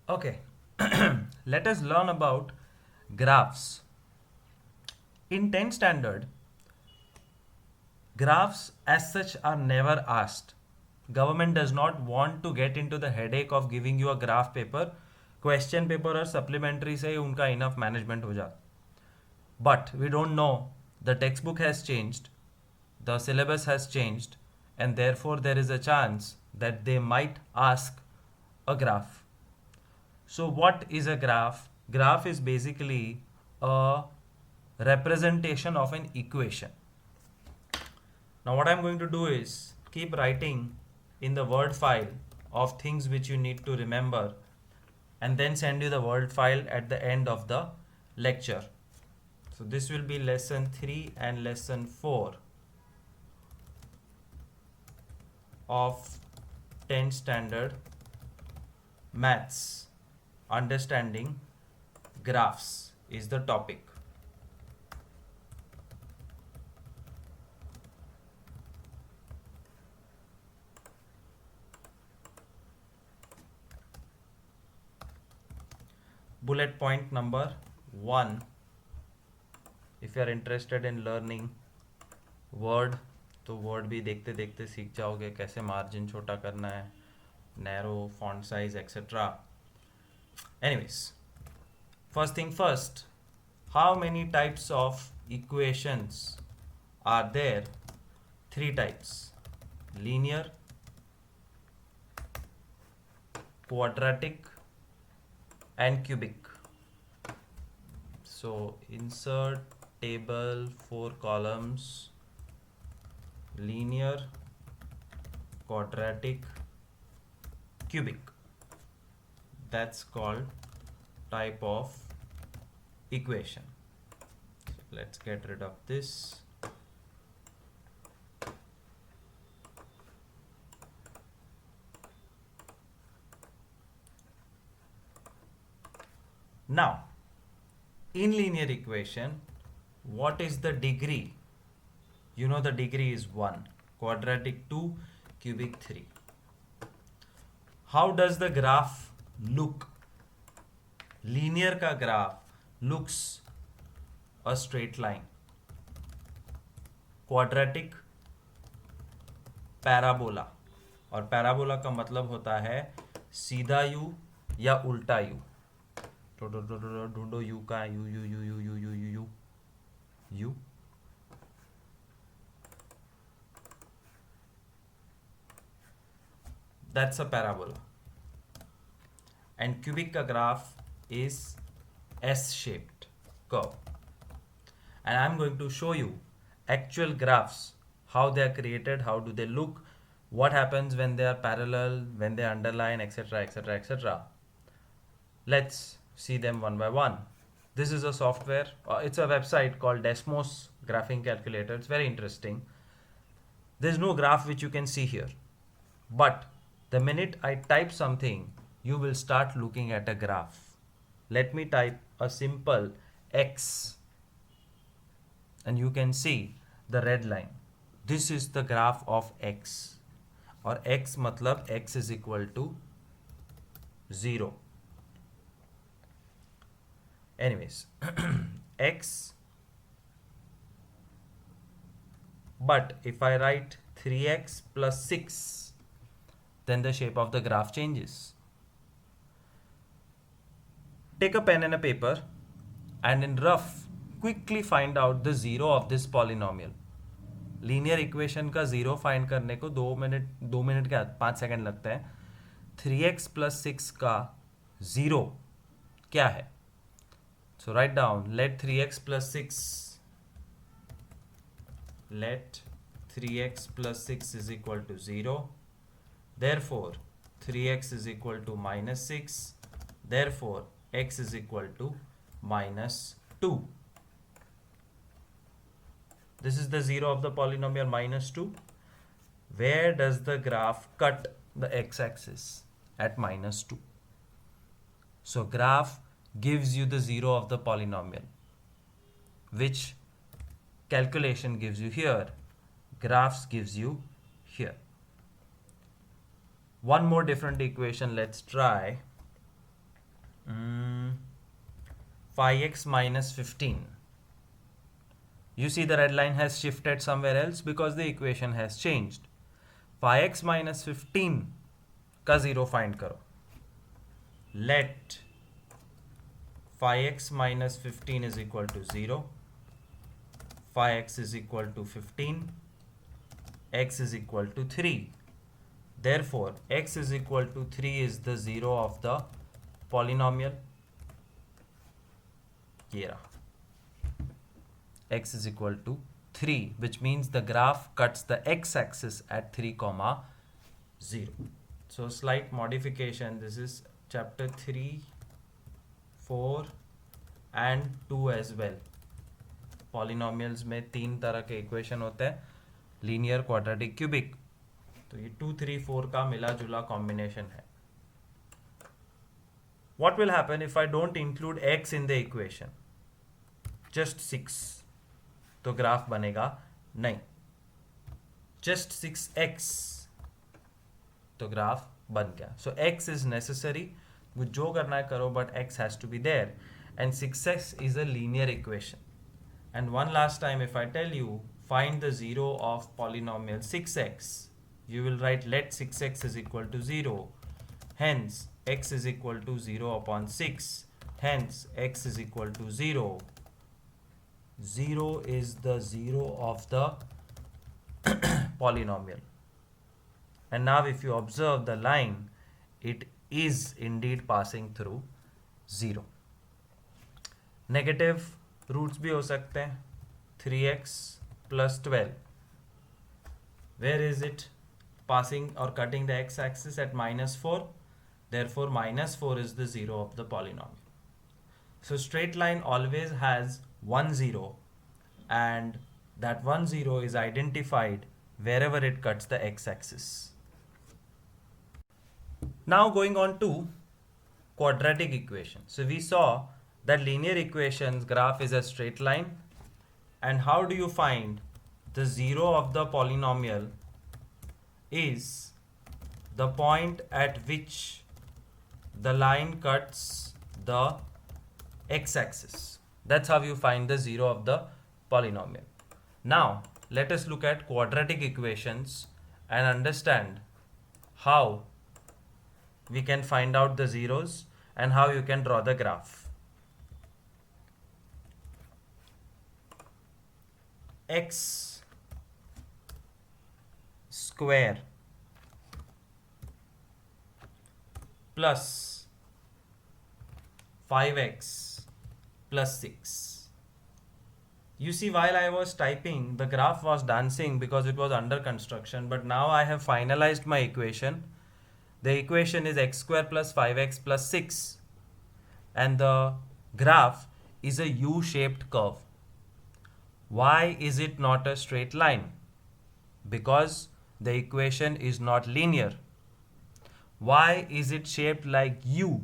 Okay, let us learn about graphs. In 10th standard, graphs as such are never asked. Government does not want to get into the headache of giving you a graph paper. Question paper और supplementary से ही उनका enough management हो जाता. But we don't know. The textbook has changed, the syllabus has changed, and therefore there is a chance that they might ask a graph. So, what is a graph? Graph is basically a representation of an equation. Now, what I'm going to do is keep writing in the word file of things which you need to remember and then send you the word file at the end of the lecture. So, this will be lesson 3 and lesson 4 of 10th standard maths. Understanding graphs is the topic. Bullet point number 1. If you are interested in learning word, तो word भी देखते देखते सीख जाओगे कैसे margin छोटा करना है, narrow, font size etcetera. Anyways, first thing first, how many types of equations are there? 3 types: linear, quadratic, and cubic. So insert table 4 columns: linear, quadratic, cubic. That's called type of equation. So let's get rid of this. Now, in linear equation, what is the degree? You know the degree is 1, quadratic 2, cubic 3. How does the graph look? Linear का graph looks a straight line. Quadratic parabola, और parabola का मतलब होता है सीधा you या उल्टा you. ढूंढो यू का, you you you you you you you you. That's a parabola. And cubic ka graph is S-shaped curve. And I'm going to show you actual graphs, how they are created, how do they look, what happens when they are parallel, when they underline, etc., etc., etc. Let's see them one by one. This is a software, it's a website called Desmos Graphing Calculator. It's very interesting. There's no graph which you can see here, but the minute I type something, you will start looking at a graph. Let me type a simple X, and you can see the red line. This is the graph of X, or X matlab X is equal to 0. Anyways, X, but if I write 3x plus 6, then the shape of the graph changes. Take a pen and a paper and in rough quickly find out the zero of this polynomial. Linear equation का zero find करने को 2 minute क्या 5 second लगता है. 3x plus 6 का zero क्या है? So write down, let 3x plus 6 is equal to 0. Therefore 3x is equal to minus 6. Therefore x is equal to minus 2. This is the zero of the polynomial minus 2. Where does the graph cut the x-axis? At minus 2. So graph gives you the zero of the polynomial, which calculation gives you here, graphs gives you here. One more different equation let's try. 5x minus 15. You see the red line has shifted somewhere else because the equation has changed. 5x minus 15 का zero find करो. Let 5x minus 15 is equal to 0. 5x is equal to 15. X is equal to 3. Therefore, x is equal to 3 is the zero of the polynomial. Here, x is equal to 3, which means the graph cuts the x-axis at 3, 0. So slight modification. This is chapter 3, 4 and 2 as well. Polynomials में 3 तरह के equation होते हैं, linear, quadratic, cubic. तो ये 2, 3, 4 का मिला जुला कॉम्बिनेशन है. What will happen if I don't include x in the equation? Just 6. तो ग्राफ बनेगा नहीं. Just 6x तो ग्राफ बन गया. So x is necessary. जो करना है करो, but x has to be there. And 6x is a linear equation. And one last time, if I tell you find the zero of polynomial 6x, you will write let 6x is equal to 0. Hence x is equal to 0 upon 6. Hence x is equal to 0. 0 is the zero of the polynomial. And now if you observe the line, it is indeed passing through 0. Negative roots भी हो सकते हैं. 3x plus 12. Where is it passing or cutting the x-axis? At minus 4. Therefore, minus 4 is the zero of the polynomial. So straight line always has one zero, and that one zero is identified wherever it cuts the x-axis. Now going on to quadratic equation. So we saw that linear equations graph is a straight line, and how do you find the zero of the polynomial is the point at which the line cuts the x-axis. That's how you find the zero of the polynomial. Now let us look at quadratic equations and understand how we can find out the zeros and how you can draw the graph. X square plus 5x plus 6. You see, while I was typing, the graph was dancing because it was under construction, but now I have finalized my equation. The equation is x square plus 5x plus 6, and the graph is a U-shaped curve. Why is it not a straight line? Because the equation is not linear. Why is it shaped like U?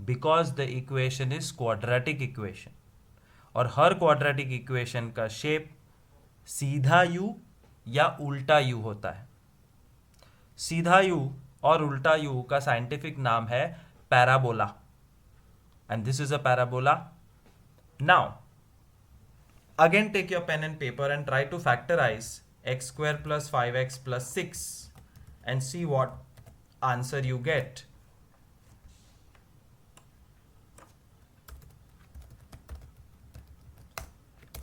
Because the equation is quadratic equation. और हर quadratic equation का shape सीधा U या उल्टा U होता है. सीधा U और उल्टा U का scientific नाम है parabola. And this is a parabola. Now, again take your pen and paper and try to factorize x square plus 5x plus 6 and see what answer you get.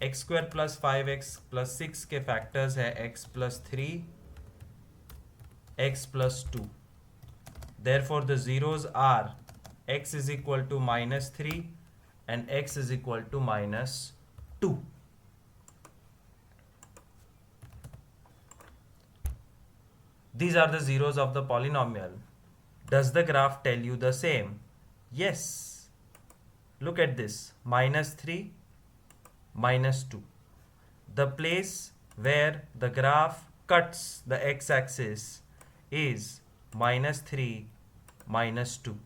x square plus 5x plus 6 के factors है x plus 3, x plus 2. Therefore, the zeros are x is equal to minus 3 and x is equal to minus 2. These are the zeros of the polynomial. Does the graph tell you the same? Yes. Look at this. Minus 3, minus 2. The place where the graph cuts the x-axis is minus 3, minus 2.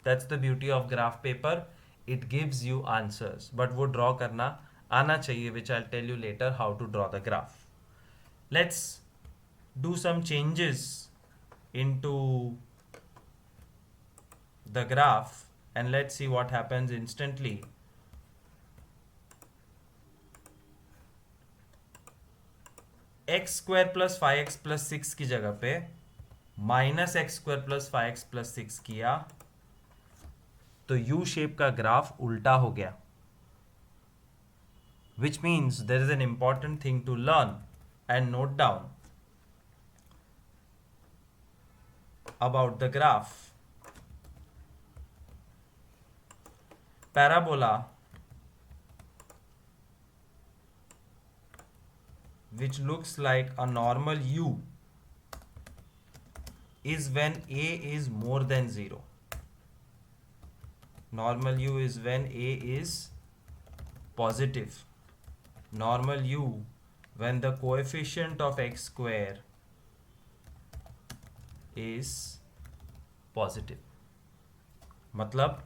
That's the beauty of graph paper. It gives you answers. But वो draw करना आना चाहिए, which I'll tell you later how to draw the graph. Let's do some changes into the graph and let's see what happens instantly. x square plus 5x plus 6 की जगह पे minus x square plus 5x plus 6 किया तो U shape का graph उल्टा हो गया, which means there is an important thing to learn and note down about the graph. Parabola which looks like a normal u is when a is more than 0. Normal u is when a is positive. Normal u when the coefficient of x square is positive. मतलब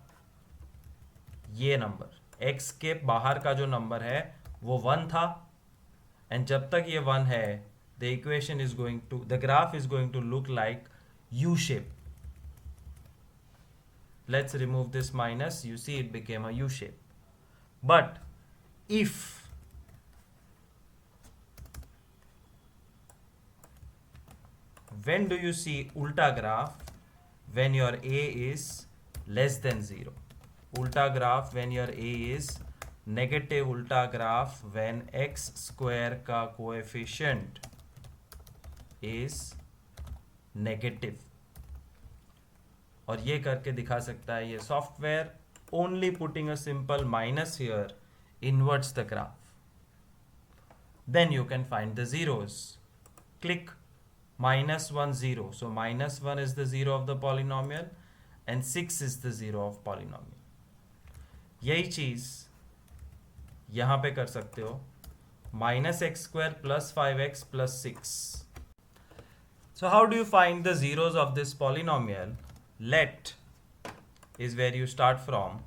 ये number x के बाहर का जो number है वो 1 था and जब तक ये 1 है the graph is going to look like U shape. Let's remove this minus. You see it became a U shape. But if when do you see ulta graph? When your a is less than 0. Ulta graph when your a is negative. Ulta graph when x square का coefficient is negative. और ये करके दिखा सकता है ये software. Only putting a simple minus here inverts the graph. Then you can find the zeros. Click minus 1 0. So minus 1 is the 0 of the polynomial and 6 is the 0 of polynomial. यही चीज यहां पे कर सकते हो. Minus x square plus 5x plus 6. So how do you find the zeros of this polynomial? Let is where you start from.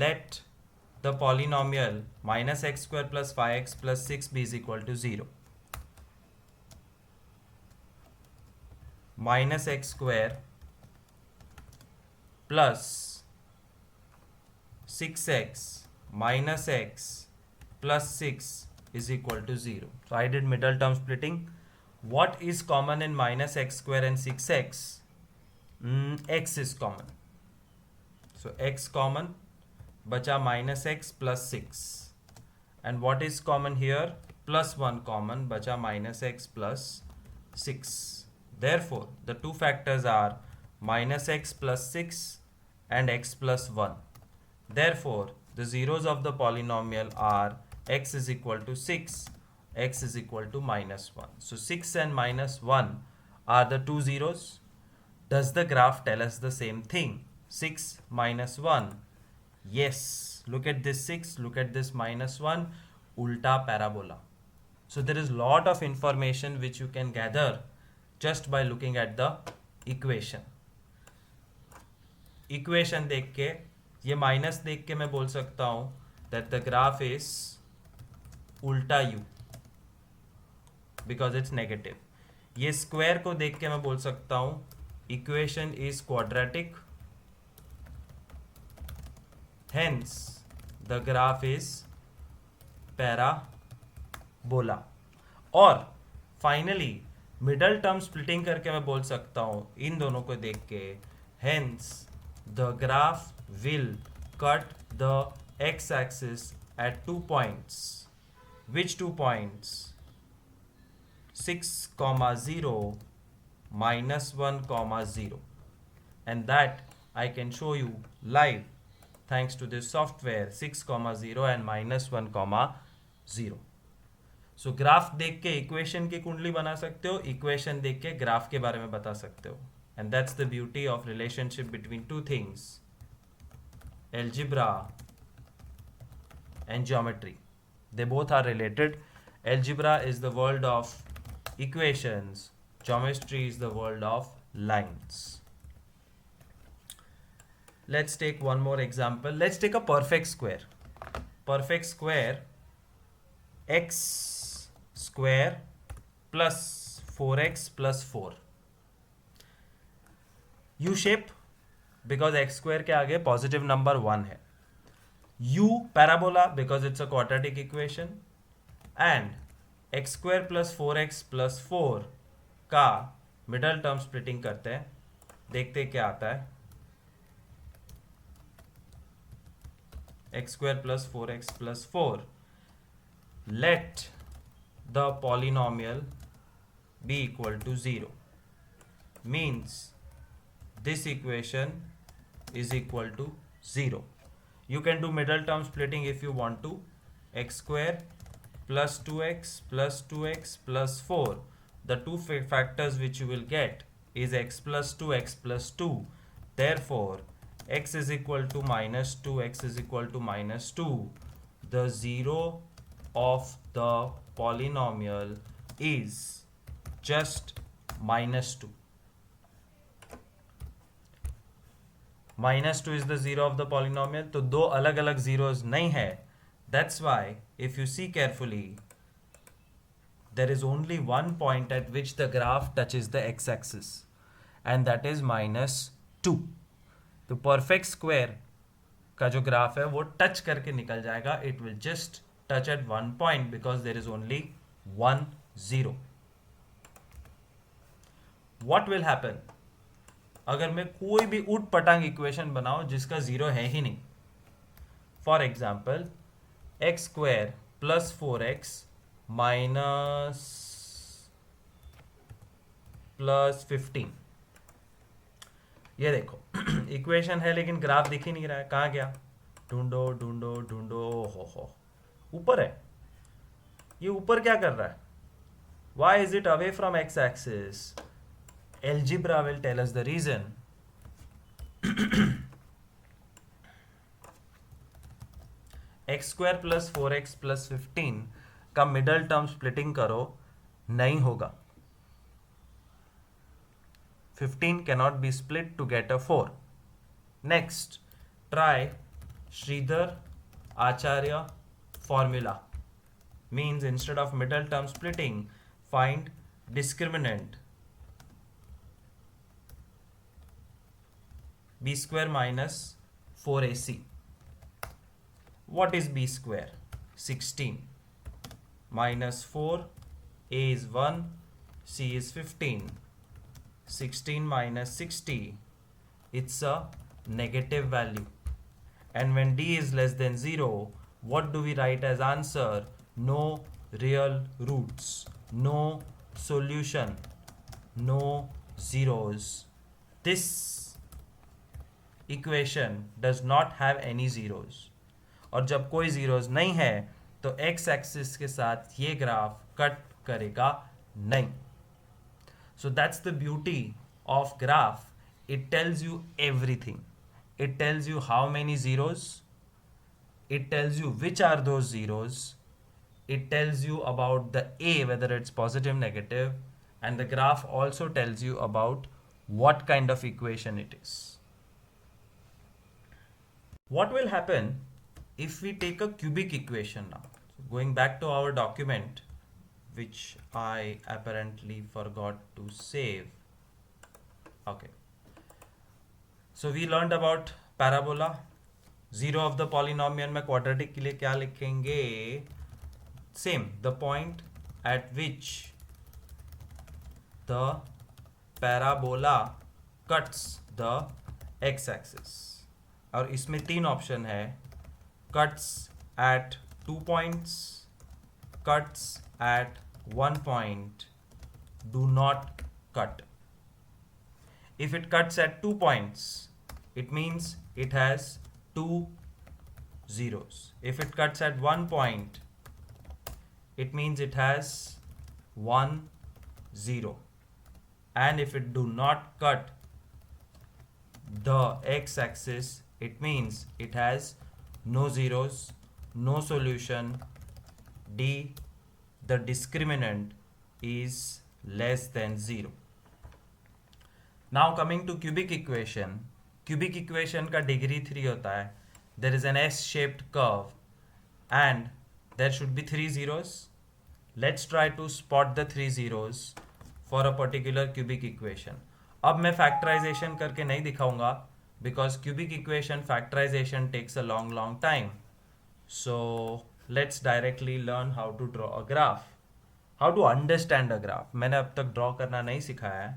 Let the polynomial minus x square plus 5x plus 6 be is equal to 0. Minus x square plus 6x minus x plus 6 is equal to 0. So I did middle term splitting. What is common in minus x square and 6x? X is common. So x common, bacha minus x plus 6. And what is common here? Plus 1 common, bacha minus x plus 6. Therefore, the two factors are minus x plus 6 and x plus 1. Therefore, the zeros of the polynomial are x is equal to 6, x is equal to minus 1. So 6 and minus 1 are the two zeros. Does the graph tell us the same thing? 6 minus 1. Yes. Look at this 6, look at this minus 1. Ulta parabola. So there is lot of information which you can gather just by looking at the equation. Equation देख के ये minus देख के मैं बोल सकता हूं that the graph is उल्टा u because it's negative. ये स्क्वायर को देख के मैं बोल सकता हूं equation is quadratic, hence the graph is parabola. और फाइनली मिडल टर्म स्प्लिटिंग करके मैं बोल सकता हूं इन दोनों को देख के hence the graph will cut the x-axis at 2 points. Which 2 points? 6, 0, minus 1, 0. And that I can show you live thanks to this software 6, 0 and minus 1, 0. So graph देख के इक्वेशन की कुंडली बना सकते हो, इक्वेशन देख के ग्राफ के बारे में बता सकते हो. And that's the beauty of relationship between two things, algebra and geometry. They both are related. Algebra is the world of equations, geometry is the world of lines. Let's take one more example. Let's take a perfect square. Perfect square, x square plus 4x plus 4. U shape because x square के आगे positive number 1 है, you parabola because it's a quadratic equation, and x square plus 4x+4 का middle term splitting करते हैं, देखते क्या आता है। X square plus 4x+4, let the polynomial be equal to 0, means this equation is equal to 0. You can do middle term splitting if you want to. X square plus 2x plus 2x plus 4, the two factors which you will get is x plus 2, x plus 2. Therefore x is equal to minus 2, x is equal to minus 2. The 0 of the polynomial is just minus 2. -2 is the 0 of the polynomial, तो दो अलग अलग zeros नहीं है. That's why if you see carefully, there is only one point at which the graph touches the x-axis, and that is -2. तो perfect square का जो graph है वो टच करके निकल जाएगा. It will just touch at one point because there is only one zero. What will happen अगर मैं कोई भी उठ पटांग इक्वेशन बनाऊं जिसका जीरो है ही नहीं? For example x square plus 4x minus plus 15, ये देखो इक्वेशन है लेकिन ग्राफ दिख ही नहीं रहा है. कहाँ गया? ढूंढो ढूंढो ढूंढो. हो ऊपर है. ये ऊपर क्या कर रहा है? Why is it away from x axis? Algebra will tell us the reason. X square plus 4x plus 15 का मिडल टर्म स्प्लिटिंग करो, नहीं होगा. 15 cannot be split to get a 4. Next, try Sridhar Acharya formula. Means instead of middle term splitting, find discriminant b square minus 4ac. What is b square? 16 minus 4, a is 1, c is 15. 16 minus 60, it's a negative value. And when d is less than 0, what do we write as answer? No real roots, no solution, no zeros. This equation does not have any zeros. और जब कोई zeros नहीं है तो x axis के साथ ये graph cut करेगा नहीं. So that's the beauty of graph. It tells you everything. It tells you how many zeros, it tells you which are those zeros, it tells you about the a, whether it's positive, negative, and the graph also tells you about what kind of equation it is. What will happen if we take a cubic equation now? So going back to our document, which I apparently forgot to save. Okay. So we learned about parabola. Zero of the polynomial में quadratic के लिए क्या लिखेंगे? Same, the point at which the parabola cuts the x-axis. और इसमें 3 option है. Cuts at 2 points, cuts at 1 point, do not cut. If it cuts at 2 points, it means it has 2 zeros. If it cuts at 1 point, it means it has 1 0. And if it do not cut the x-axis, it means it has no zeros, no solution. D, the discriminant is less than 0. Now coming to cubic equation. Cubic equation का degree 3 होता है. There is an S-shaped curve and there should be 3 zeros. Let's try to spot the 3 zeros for a particular cubic equation. अब मैं factorisation करके नहीं दिखाऊंगा because cubic equation factorization takes a long time. So let's directly learn how to draw a graph. How to understand a graph. मैंने अब तक draw करना नहीं सिखाया है.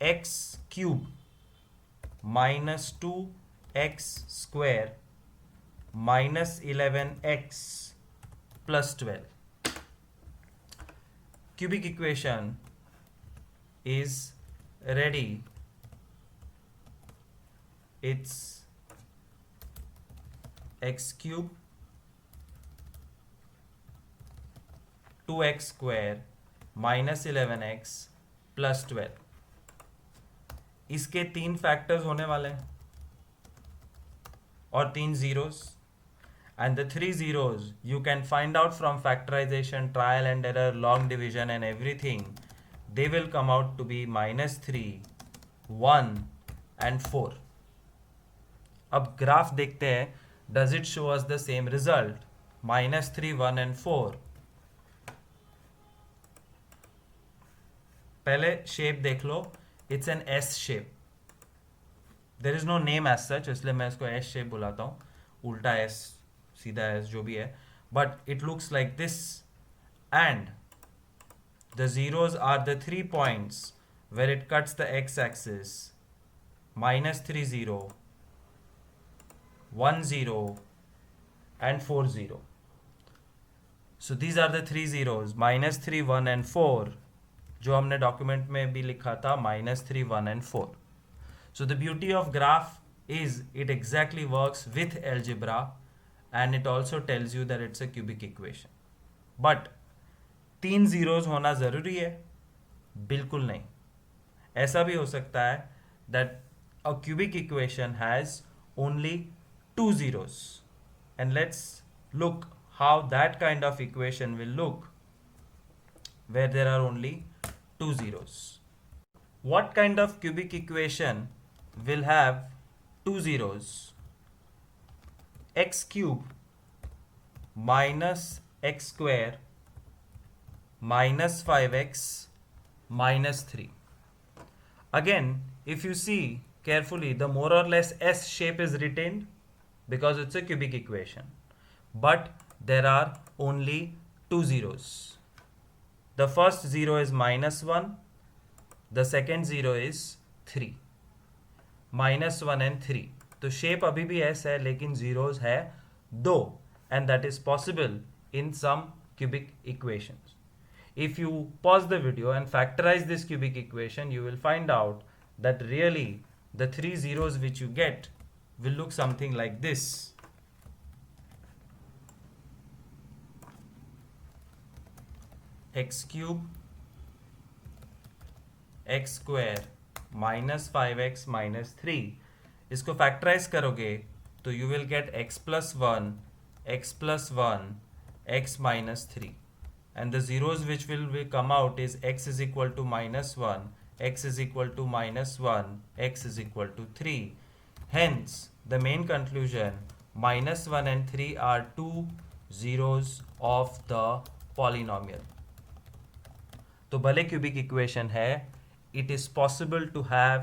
X cube -2x² -11x + 12. Cubic equation is ready. It's x cube 2x² -11x + 12. इसके 3 factors होने वाले हैं और 3 zeros, and the 3 zeros you can find out from factorization, trial and error, long division and everything. They will come out to be -3, 1 and 4. अब graph देखते हैं. Does it show us the same result? -3, 1 and 4. पहले shape देख लो. It's an S shape. There is no name as such, इसलिए मैं इसको S shape बुलाता हूँ. उल्टा एस, सीधा एस, जो भी है. But it looks like this, and the zeros are the 3 points where it cuts the x axis. -3 0, 1 0 and 4 0. So these are the 3 zeros, -3, 1 and 4, जो हमने डॉक्यूमेंट में भी लिखा था, -3, 1 and 4. So the beauty of graph is it exactly works with algebra, and it also tells you that it's a cubic equation. But 3 zeros होना ज़रूरी है? बिल्कुल नहीं. ऐसा भी हो सकता है that a cubic equation has only 2 zeros. And let's look how that kind of equation will look where there are only 2 zeros. What kind of cubic equation will have 2 zeros? X cube -x² -5x -3. Again, if you see carefully, the more or less S shape is retained because it's a cubic equation. But there are only 2 zeros. The first zero is -1, the second zero is 3. -1 and 3. तो shape अभी भी ऐसा है, लेकिन zeros है 2, and that is possible in some cubic equations. If you pause the video and factorize this cubic equation, you will find out that really the 3 zeros which you get will look something like this. X cube x² -5x -3. इसको factorise करोगे तो you will get x + 1, x + 1, x -3. And the zeros which will come out is x is equal to -1, x is equal to -1, x is equal to 3. Hence, the main conclusion, -1 and 3 are 2 zeros of the polynomial. तो भले cubic equation है, it is possible to have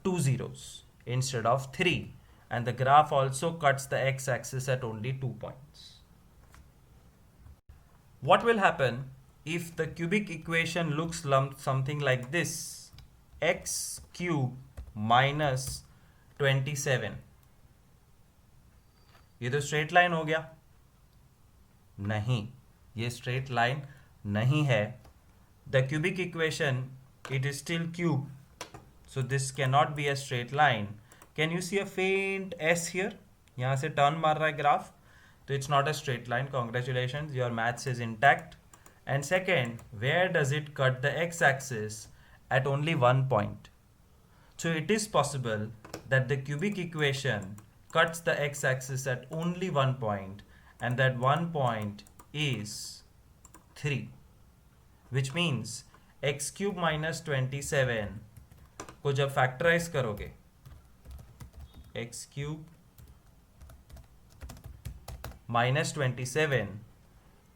2 zeros instead of 3, and the graph also cuts the x-axis at only 2 points. What will happen if the cubic equation looks something like this? X cube minus 27. ये तो straight line हो गया. नहीं, ये straight line नहीं है. The cubic equation, it is still cube, so this cannot be a straight line. Can you see a faint S here? यहाँ से टर्न मार रहा है ग्राफ, तो it's not a straight line. Congratulations, your maths is intact. And second, where does it cut the x-axis? At only 1 point. So it is possible that the cubic equation cuts the x-axis at only 1 point, and that 1 point is 3. Which means x cube -27 को जब factorise करोगे, x cube -27,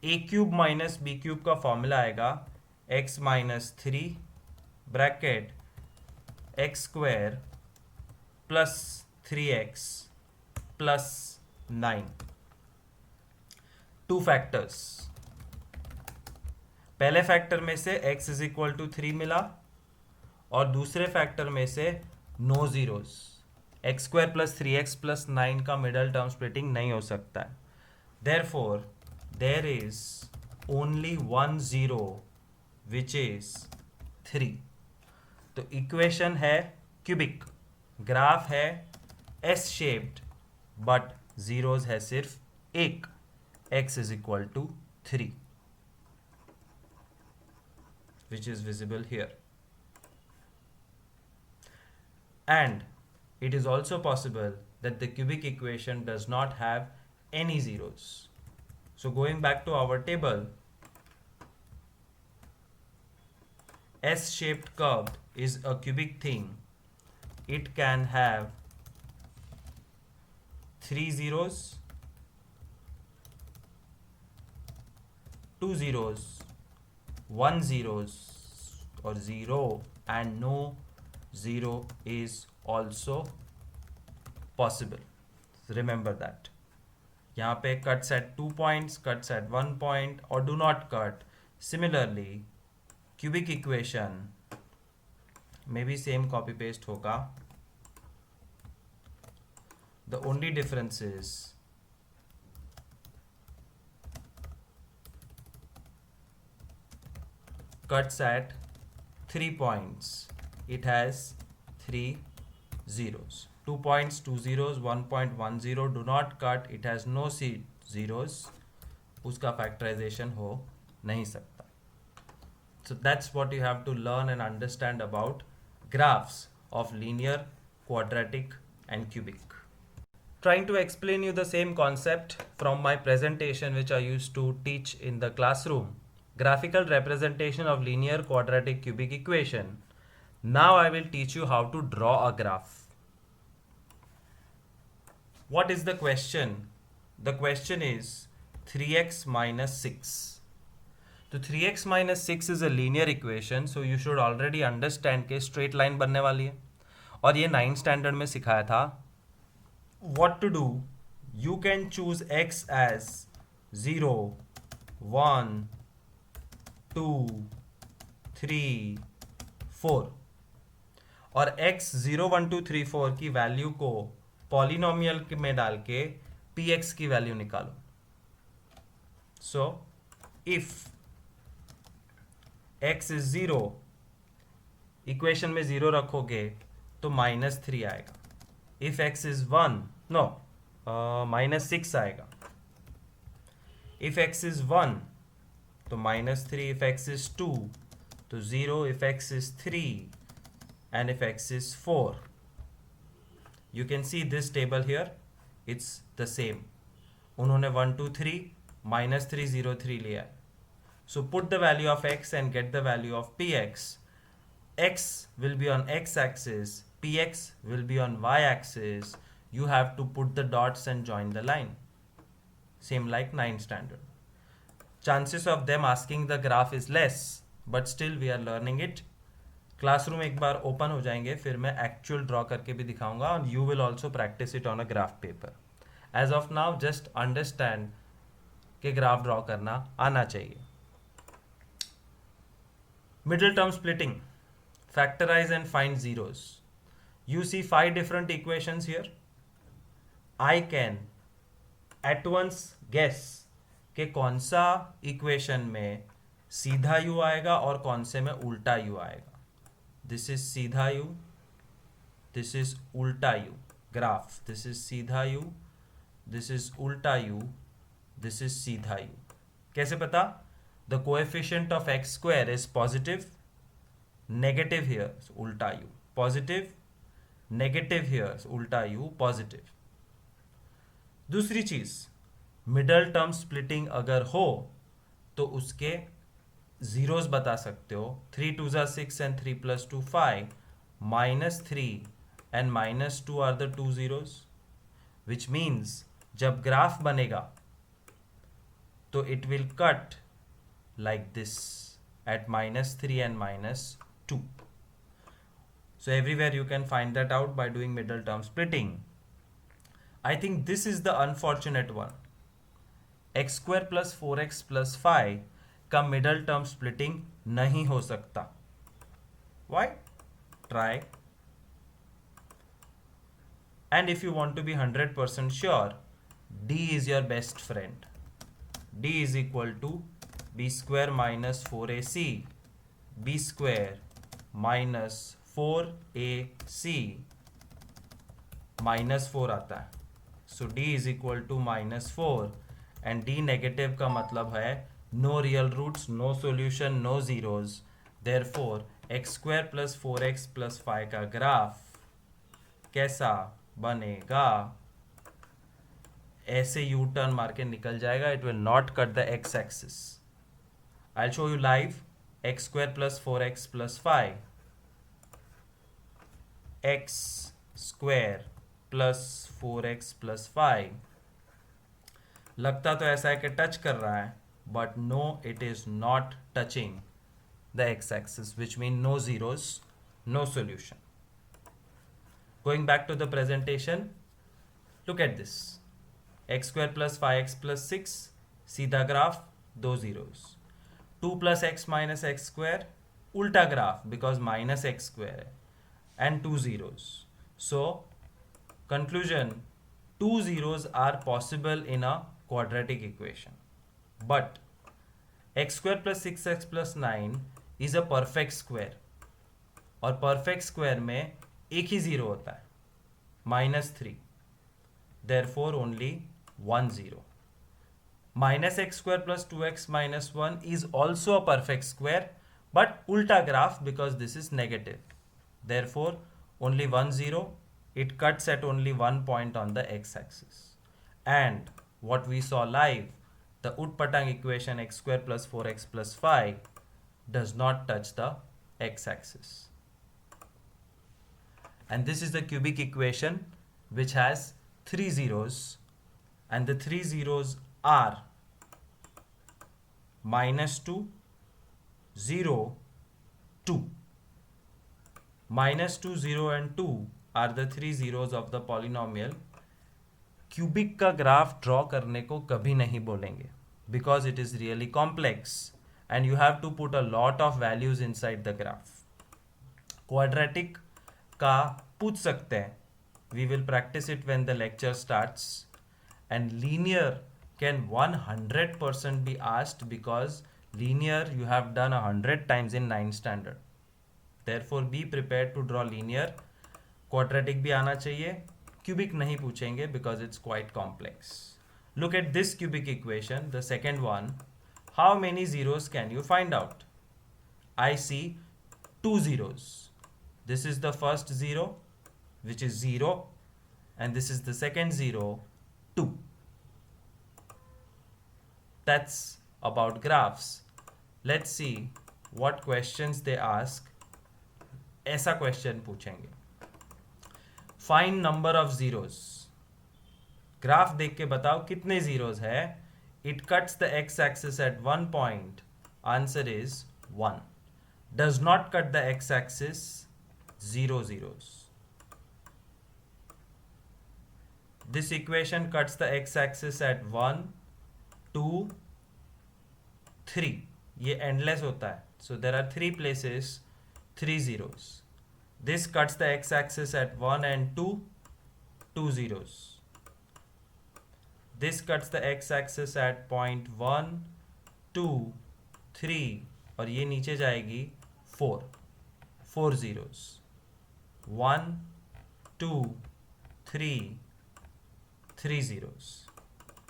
a cube minus b cube का formula आएगा x -3 bracket x square plus 3x plus 9, two factors. पहले factor में से x इज equal to 3 मिला और दूसरे फैक्टर में से no zeros. X square plus 3x plus 9 का मिडल टर्म स्प्लिटिंग नहीं हो सकता है। Therefore there is only one zero which is 3। तो इक्वेशन है क्यूबिक, ग्राफ है एस शेप्ड, बट जीरोज है सिर्फ एक, x इज equal to 3, which is visible here. And it is also possible that the cubic equation does not have any zeros. So going back to our table, S-shaped curve is a cubic thing. It can have 3 zeros, 2 zeros, 1 zeros or 0, and no zero is also possible. Remember that. यहाँ पे cuts at 2 points, cuts at 1 point, or do not cut. Similarly, cubic equation में भी same copy paste होगा. The only difference is cuts at 3 points. It has 3 zeros. 2 points, 2 zeros, 1.10 do not cut. It has no zeros. उसका factorization हो नहीं सकता. So that's what you have to learn and understand about graphs of linear, quadratic and cubic. Trying to explain you the same concept from my presentation which I used to teach in the classroom. Graphical representation of linear, quadratic, cubic equation. Now I will teach you how to draw a graph. What is the question? The question is 3x minus 6. So 3x minus 6 is a linear equation, so you should already understand कि straight line बनने वाली है और ये 9th standard में सिखाया था. What to do? You can choose x as 0, 1, 2, 3, 4 और x 0, 1, 2, 3, 4 की वैल्यू को पॉलिनोमियल में डाल के px की वैल्यू निकालो. So if x is 0, equation में 0 रखोगे तो -3 आएगा. If x is 1, no, -6 आएगा. If x is 1 तो -3, if x is 2 तो 0, if x is 3 and if x is 4. You can see this table here, it's the same. उन्होंने 1, 2, 3, -3, 0, 3 लिया है. So put the value of x and get the value of px. X will be on x-axis, px will be on y-axis. You have to put the dots and join the line. Same like 9th standard. Chances of them asking the graph is less, but still we are learning it. Classroom एक बार open हो जाएंगे फिर मैं actual draw करके भी दिखाऊंगा और you will also practice it on a graph paper. As of now just understand कि ग्राफ ड्रॉ करना आना चाहिए. Middle term splitting, factorize and find zeros. You see 5 different equations here. I can at once guess कि कौन सा equation में सीधा u आएगा और कौन से में उल्टा u आएगा. This is सीधा u, this is उल्टा u. ग्राफ, this is सीधा u, this is उल्टा u, this is सीधा u. कैसे पता? The coefficient of x square is positive, negative here, so उल्टा u, positive, negative here, so उल्टा u, positive. दूसरी चीज, मिडल टर्म स्प्लिटिंग अगर हो तो उसके जीरोस बता सकते हो. 3 2 6 and 3 plus 2 5, -3 and -2 are the two zeros, which means जब ग्राफ बनेगा तो it will cut like this at -3 and -2. So everywhere you can find that out by doing middle term splitting. I think this is the unfortunate one. X square plus 4x+5 का middle term splitting नहीं हो सकता. Why? Try. And if you want to be 100% sure, D is your best friend. D is equal to b square minus 4ac, b square minus 4ac minus 4 आता है. So D is equal to -4 and D negative का मतलब है no real roots, no solution, no zeros. Therefore x square plus 4x plus 5 का graph कैसा बनेगा? ऐसे U turn मार के निकल जाएगा. It will not cut the x axis. I show you live. X square plus 4x plus 5, x square plus 4x plus 5 लगता तो ऐसा है कि टच कर रहा है, but no, it is not touching the x axis, which mean no zeros, no solution. Going back to the presentation, look at this. X square plus 5x plus 6, सीधा graph, दो zeros. 2 plus x minus x square, उल्टा graph because minus x square है, and 2 zeros. So conclusion, 2 zeros are possible in a quadratic equation. But x square plus 6x plus 9 is a perfect square. और perfect square में एक ही zero होता है, -3. Therefore only one zero. Minus x square plus 2x minus 1 is also a perfect square, but ulta graph because this is negative. Therefore only one zero. It cuts at only one point on the x-axis. And what we saw live, the Utpatang equation x square plus 4x plus 5 does not touch the x-axis. And this is the cubic equation which has 3 zeros, and the 3 zeros are -2, 0, 2. -2, 0 and 2 are the 3 zeros of the polynomial. Cubic का graph draw करने को कभी नहीं बोलेंगे because it is really complex and you have to put a lot of values inside the graph. Quadratic का पूछ सकते हैं. We will practice it when the lecture starts. And linear can 100% be asked because linear you have done 100 times in 9th standard. Therefore be prepared to draw linear. Quadratic भी आना चाहिए. Cubic नहीं पूछेंगे because it's quite complex. Look at this cubic equation, the second one. How many zeros can you find out? I see 2 zeros. This is the first zero, which is 0, and this is the second zero, 2. That's about graphs. Let's see what questions they ask. ऐसा question पूछेंगे. Find number of zeros. Graph देख के बताओ कितने zeros है. It cuts the x-axis at one point. Answer is 1. Does not cut the x-axis, 0 zeros. This equation cuts the x-axis at 1, 2, 3. ये endless होता है. So there are 3 places, 3 zeros. This cuts the x-axis at 1 and 2, 2 zeros. This cuts the x-axis at point 1, 2, 3 और ये नीचे जाएगी 4, 4 zeros. 1, 2, 3, 3 zeros.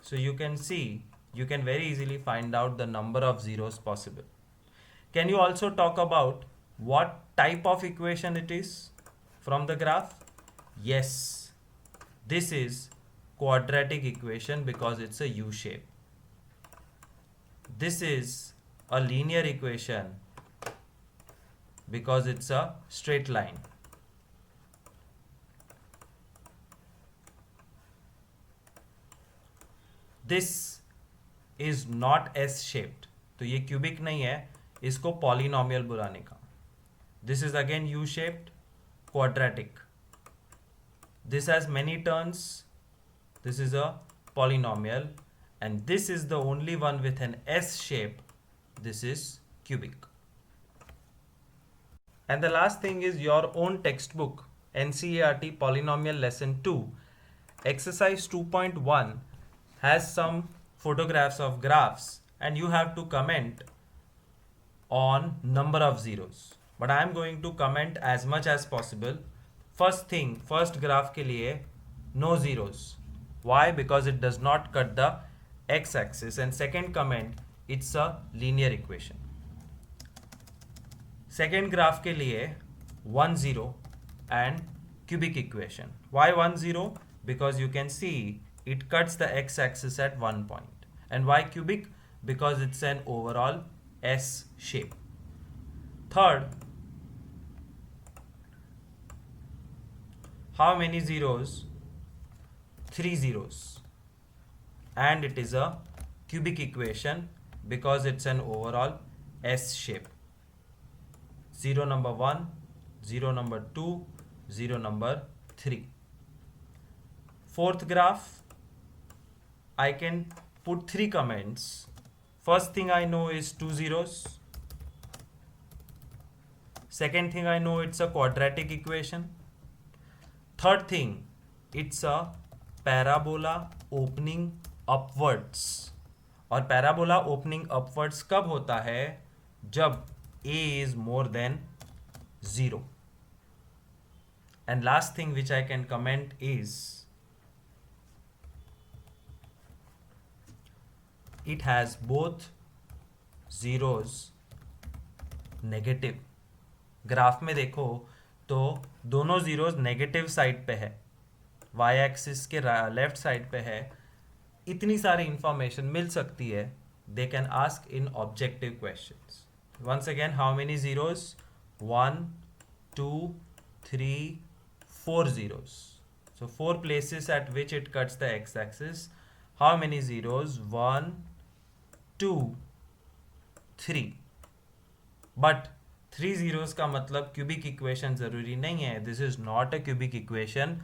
So you can see, you can very easily find out the number of zeros possible. Can you also talk about what type of equation it is from the graph? Yes, this is quadratic equation because it's a U shape. This is a linear equation because it's a straight line. This is not S shaped, तो ये cubic नहीं है, इसको polynomial बुलाने का. This is again U shaped, quadratic. This has many turns. This is a polynomial, and this is the only one with an S shape. This is cubic. And the last thing is your own textbook, NCERT Polynomial Lesson 2, Exercise 2.1 has some photographs of graphs, and you have to comment on number of zeros. But I am going to comment as much as possible. First thing, first graph के लिए no zeros. Why? Because it does not cut the x-axis. And second comment, it's a linear equation. Second graph के लिए 1 0 and cubic equation. Why 1 0? Because you can see it cuts the x-axis at one point. And why cubic? Because it's an overall S shape. Third, how many zeros? 3 zeros. And it is a cubic equation because it's an overall S shape. 0 number 1, 0 number 2, 0 number 3. Fourth graph, I can put 3 comments. First thing I know is 2 zeros. Second thing I know, it's a quadratic equation. Third thing, it's a parabola opening upwards. और parabola opening upwards कब होता है? जब a is more than 0. And last thing which I can comment is it has both zeros negative. Graph में देखो तो दोनों zeros negative side पे है, वाई एक्सिस के लेफ्ट साइड पे है. इतनी सारी इंफॉर्मेशन मिल सकती है. They can ask in objective questions. Once again, how many zeros? 1, 2, 3, 4 zeros. So 4 places at which it cuts the x-axis. How many zeros? 1, 2, 3. But 3 zeros का मतलब cubic equation जरूरी नहीं है. This is not a cubic equation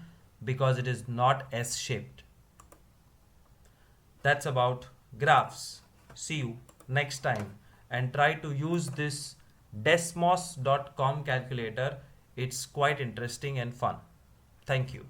because it is not S-shaped. That's about graphs. See you next time. And try to use this desmos.com calculator. It's quite interesting and fun. Thank you.